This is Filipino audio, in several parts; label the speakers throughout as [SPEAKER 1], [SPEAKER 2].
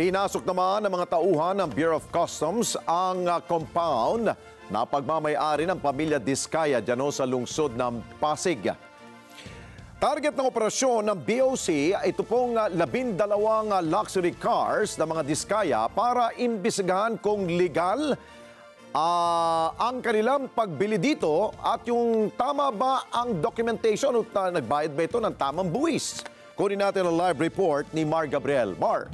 [SPEAKER 1] Pinasok naman ng mga tauhan ng Bureau of Customs ang compound na pagmamay-ari ng pamilya Diskaya dyan sa lungsod ng Pasig. Target ng operasyon ng BOC, ito pong 12 luxury cars ng mga Diskaya para imbestigahan kung legal ang kanilang pagbili dito at yung tama ba ang documentation o nagbayad ba ito ng tamang buwis. Kunin natin ang live report ni Mar Gabriel. Mar.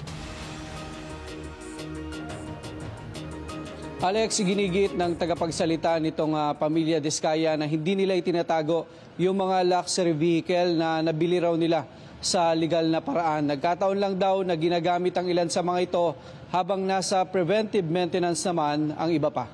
[SPEAKER 2] Alex, ginigit ng tagapagsalita nitong pamilya Diskaya na hindi nila itinatago yung mga luxury vehicle na nabili raw nila sa legal na paraan. Nagkataon lang daw na ginagamit ang ilan sa mga ito habang nasa preventive maintenance naman ang iba pa.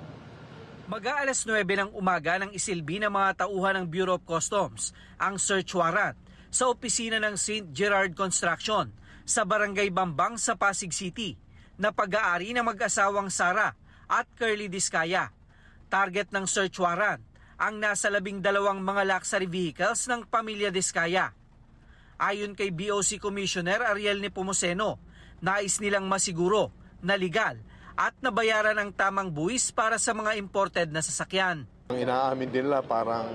[SPEAKER 3] Mag-aalas 9 ng umaga nang isilbi ng mga tauhan ng Bureau of Customs ang search warrant sa opisina ng St. Gerard Construction sa Barangay Bambang sa Pasig City na pag-aari ng mag-asawang Sara at Curly Diskaya. Target ng search warrant ang nasa 12 mga luxury vehicles ng pamilya Diskaya. Ayon kay BOC Commissioner Ariel Nepomuceno, nais nilang masiguro na legal at nabayaran ang tamang buwis para sa mga imported na sasakyan.
[SPEAKER 4] Ang inaamin din nila parang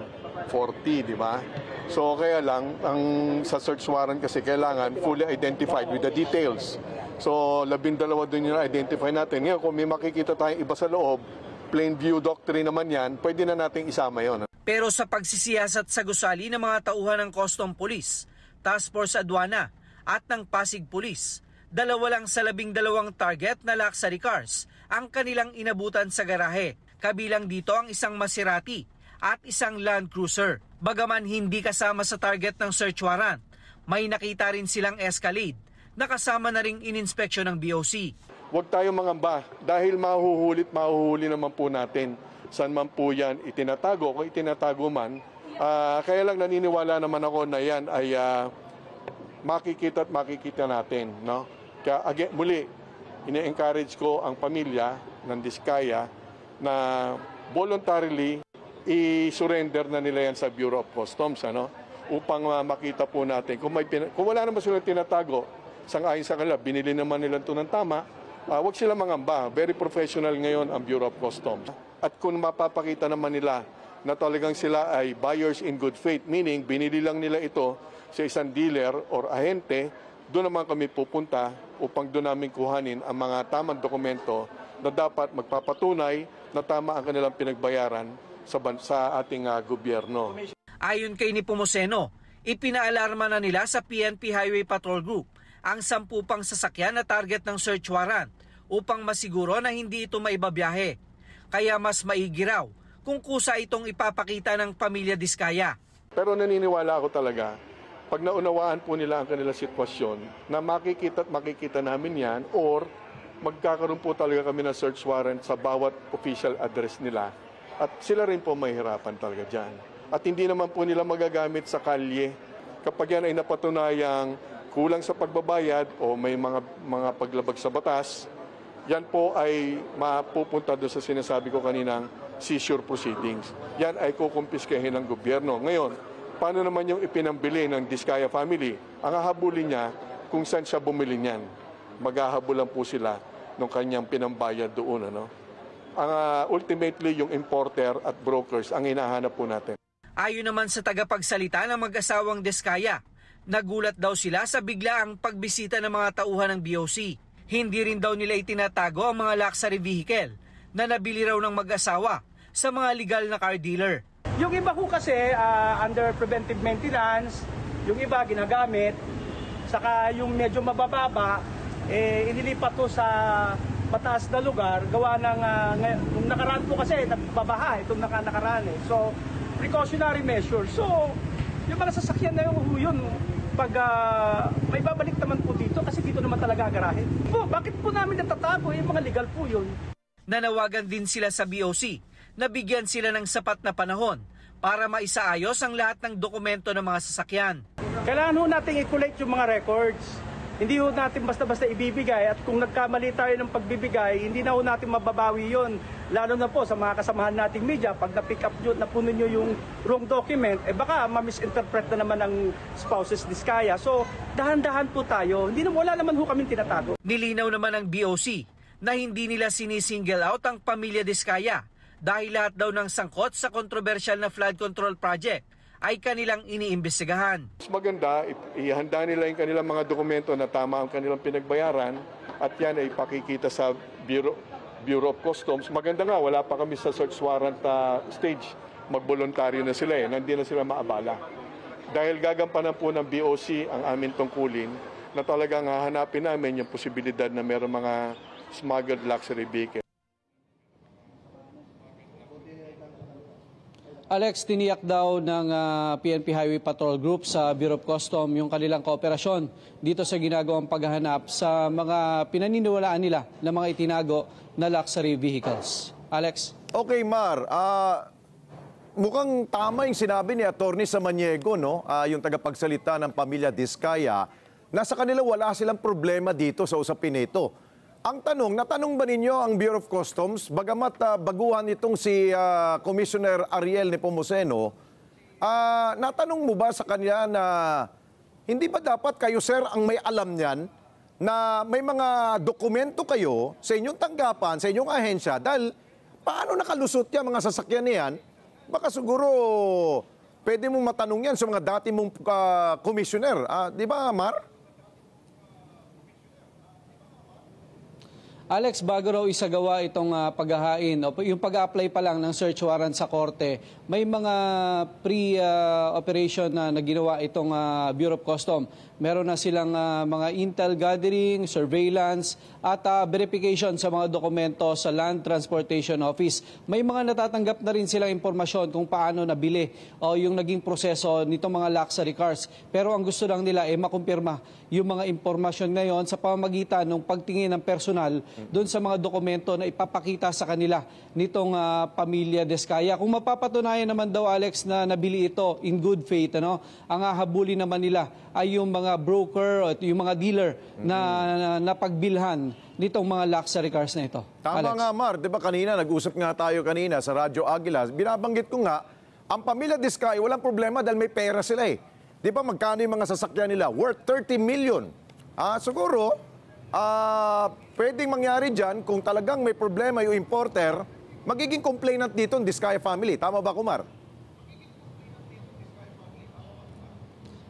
[SPEAKER 4] 40, di ba? So kaya lang, ang sa search warrant kasi kailangan fully identified with the details. So 12 doon yung identify natin. Ngayon kung may makikita tayong iba sa loob, plain view doctrine naman yan, pwede na nating isama yon.
[SPEAKER 3] Pero sa pagsisiyasat sa gusali ng mga tauhan ng Custom Police, Task Force Aduana at ng Pasig Police, 2 lang sa 12 target na luxury cars ang kanilang inabutan sa garahe. Kabilang dito ang isang Maserati at isang Land Cruiser. Bagaman hindi kasama sa target ng search warrant, may nakita rin silang Escalade na kasama na ring ininspeksyon ng BOC.
[SPEAKER 4] Huwag tayong mangamba dahil mahuhuli naman po natin. Saan man po yan itinatago, kung itinatago man. Kaya lang naniniwala naman ako na yan ay makikita at makikita natin. No? Kaya again, muli, ine-encourage ko ang pamilya ng Diskaya na voluntarily i-surrender na nila yan sa Bureau of Customs upang makita po natin. Kung wala naman silang tinatago, sang-ayon sa kanila, binili naman nila ito ng tama, huwag sila mangamba. Very professional ngayon ang Bureau of Customs. At kung mapapakita naman nila na talagang sila ay buyers in good faith, meaning binili lang nila ito sa isang dealer or ahente, doon naman kami pupunta upang doon namin kuhanin ang mga tamang dokumento na dapat magpapatunay na tama ang kanilang pinagbayaran sa ating gobyerno.
[SPEAKER 3] Ayon kay Nepomuceno, ipinaalarma na nila sa PNP Highway Patrol Group ang 10 pang sasakyan na target ng search warrant upang masiguro na hindi ito maibabiyahe. Kaya mas maigi raw kung kusa itong ipapakita ng pamilya Diskaya.
[SPEAKER 4] Pero naniniwala ako talaga, pag naunawaan po nila ang kanilang sitwasyon, na makikita at makikita namin yan or magkakaroon po talaga kami ng search warrant sa bawat official address nila. At sila rin po mahihirapan talaga dyan. At hindi naman po nila magagamit sa kalye. Kapag yan ay napatunayang kulang sa pagbabayad o may mga paglabag sa batas, yan po ay mapupunta doon sa sinasabi ko kaninang seizure proceedings. Yan ay kukumpiskahin ng gobyerno. Ngayon, paano naman yung ipinambili ng Diskaya family? Ang hahabulin niya kung saan siya bumili niyan. Maghahabulan po sila ng kanyang pinambayad doon. Ultimately, yung importer at brokers ang hinahanap po natin.
[SPEAKER 3] Ayon naman sa tagapagsalita ng mag-asawang Diskaya, nagulat daw sila sa biglaang pagbisita ng mga tauhan ng BOC. Hindi rin daw nila itinatago ang mga luxury vehicle na nabili raw ng mag-asawa sa mga legal na car dealer.
[SPEAKER 5] Yung iba ko kasi under preventive maintenance, yung iba ginagamit, saka yung medyo mabababa, inilipat to sa mataas na lugar, gawa ng, nung nakaraan po kasi, nagbabaha itong nakaraan. So, precautionary measures. So, yung mga sasakyan na yun, pag may babalik naman po dito, kasi dito naman talaga garahe. Bakit po namin natatago? Yung mga legal po yun.
[SPEAKER 3] Nanawagan din sila sa BOC na bigyan sila ng sapat na panahon para maisaayos ang lahat ng dokumento ng mga sasakyan.
[SPEAKER 5] Kailangan ho natin i-collect yung mga records. hindi ho natin basta-basta ibibigay, at kung nagkamali tayo ng pagbibigay, hindi na ho natin mababawi yon. Lalo na po sa mga kasamahan nating media, pag na-pick up nyo, napuno nyo yung wrong document, baka ma-misinterpret na naman ng spouses Diskaya. So, dahan-dahan po tayo. Wala naman ho kaming tinatago.
[SPEAKER 3] Nilinaw naman ng BOC na hindi nila sinisingle out ang pamilya Diskaya dahil lahat daw ng sangkot sa kontrobersyal na flood control project ay kanilang iniimbestigahan.
[SPEAKER 4] Mas maganda, ihanda nila yung kanilang mga dokumento na tama ang kanilang pinagbayaran at yan ay pakikita sa Bureau of Customs. Maganda nga, wala pa kami sa search warrant stage. Magboluntaryo na sila hindi na sila maabala. Dahil gagampanan po ng BOC ang aming tungkulin na talagang hahanapin namin yung posibilidad na mayroong mga smuggled luxury vehicle.
[SPEAKER 2] Alex, tiniyak daw ng PNP Highway Patrol Group sa Bureau of Customs yung kanilang kooperasyon dito sa ginagawang paghahanap sa mga pinaniniwalaan nila na mga itinago na luxury vehicles. Alex?
[SPEAKER 1] Okay, Mar. Mukhang tama yung sinabi ni Atty. Samaniego, no? Yung tagapagsalita ng pamilya Diskaya, na sa kanila wala silang problema dito sa usapin nito. Ang tanong, natanong ba ninyo ang Bureau of Customs, bagamat baguhan itong si Commissioner Ariel Nepomuceno, natanong mo ba sa kanya na hindi ba dapat kayo, sir, ang may alam niyan na may mga dokumento kayo sa inyong tanggapan, sa inyong ahensya, dahil paano nakalusot yan mga sasakyan niyan? Baka siguro pwede mong matanong yan sa mga dati mong commissioner. Di ba, Mar?
[SPEAKER 2] Alex, bago raw isagawa itong paghahain, o yung pag-apply pa lang ng search warrant sa korte, may mga pre-operation na ginawa itong Bureau of Customs. Meron na silang mga intel gathering, surveillance, at verification sa mga dokumento sa Land Transportation Office. May mga natatanggap na rin silang impormasyon kung paano nabili o yung naging proseso nitong mga luxury cars. Pero ang gusto lang nila ay makumpirma yung mga impormasyon ngayon sa pamamagitan ng pagtingin ng personal doon sa mga dokumento na ipapakita sa kanila nitong pamilya Diskaya. Kung mapapatunayan naman daw, Alex, na nabili ito in good faith, ang hahabulin naman nila ay yung mga broker at yung mga dealer na napagbilhan nitong mga luxury cars na ito.
[SPEAKER 1] Tama, Alex. Nga, Mar. Diba kanina, nag-usap nga tayo kanina sa Radyo Agila. Binabanggit ko nga, ang pamilya Diskaya, walang problema dahil may pera sila eh. Di ba magkano yung mga sasakyan nila? Worth 30 million. Siguro, pwedeng mangyari dyan kung talagang may problema yung importer, magiging complainant dito ang Diskaya family. Tama ba, Kumar?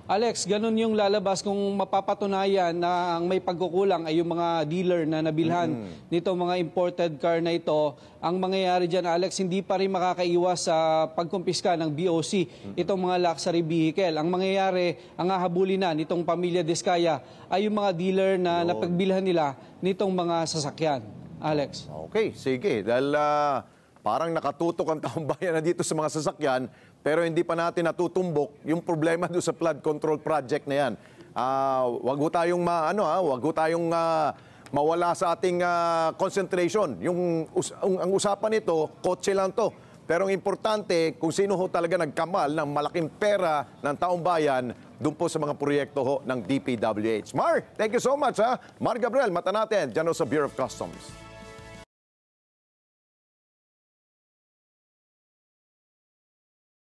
[SPEAKER 2] Alex, ganun yung lalabas kung mapapatunayan na ang may pagkukulang ay yung mga dealer na nabilhan nito mga imported car na ito. Ang mangyayari dyan, Alex, hindi pa rin makakaiwas sa pagkumpiska ng BOC itong mga luxury vehicle. Ang mangyayari, ang hahabulin na nitong pamilya Diskaya ay yung mga dealer na napagbilhan nila nitong mga sasakyan. Alex.
[SPEAKER 1] Okay, sige. Dahil parang nakatutok ang taong bayan na dito sa mga sasakyan, pero hindi pa natin natutumbok yung problema doon sa flood control project na yan. Wag ho tayong mawala sa ating concentration. Ang usapan nito, kotse lang to. Pero ang importante, kung sino ho talaga nagkamal ng malaking pera ng taong bayan doon po sa mga proyekto ho ng DPWH. Mar, thank you so much. Mar Gabriel, mata natin dyan sa Bureau of Customs.